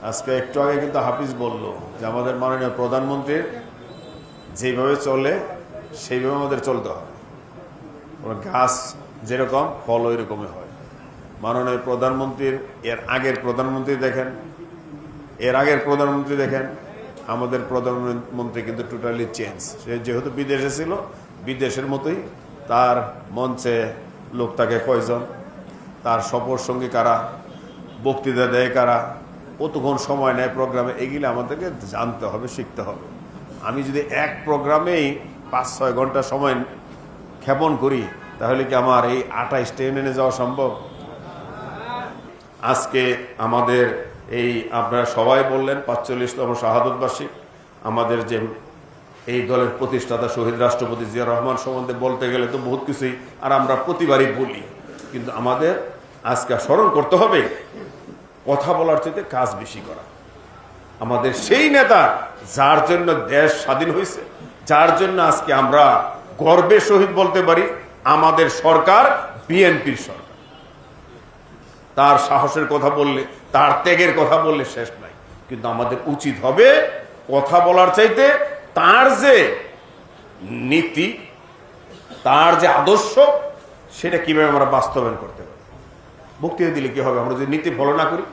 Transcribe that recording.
আজকে একটু আগে কিন্তু হাফিজ বলল যে আমাদের মাননীয় প্রধানমন্ত্রীর যেভাবে চলে সেইভাবে আমাদের চলতে হবে। গাছ যেরকম ফল ওই রকমই হয়। মাননীয় প্রধানমন্ত্রীর এর আগের প্রধানমন্ত্রী দেখেন, আমাদের প্রধানমন্ত্রী কিন্তু টোটালি চেঞ্জ। সে যেহেতু বিদেশে ছিল, বিদেশের মতোই তার মঞ্চে লোক থাকে কয়জন, তার সফর সঙ্গী কারা, বক্তৃতা দেয় কারা, কতক্ষণ সময় নেয় প্রোগ্রামে, এগুলো আমাদেরকে জানতে হবে, শিখতে হবে। আমি যদি এক প্রোগ্রামেই 5-6 ঘন্টা সময় ক্ষেপণ করি, তাহলে কি আমার এই 28 ট্রেনে যাওয়া সম্ভব? আজকে আমাদের এই আপনারা সবাই বললেন 45তম শাহাদতবার্ষিক, আমাদের যে এই দলের প্রতিষ্ঠাতা শহীদ রাষ্ট্রপতি জিয়া রহমান সম্বন্ধে বলতে গেলে তো বহুত কিছুই, আর আমরা প্রতিবারই বলি, কিন্তু আমাদের আজকে স্মরণ করতে হবে কথা বলার চাইতে কাজ বেশি করা। আমাদের সেই নেতা যার জন্য দেশ স্বাধীন হয়েছে, যার জন্য আজকে আমরা গর্বের সহিত বলতে পারি আমাদের সরকার বিএনপির সরকার। তার সাহসের কথা বললে, তার ত্যাগের কথা বললে শেষ নাই। কিন্তু আমাদের উচিত হবে কথা বলার চাইতে তার যে নীতি, তার যে আদর্শ, সেটা কিভাবে আমরা বাস্তবায়ন করতে পারি। বক্তৃতা দিলে কি হবে আমরা যদি নীতি ফলো না করি?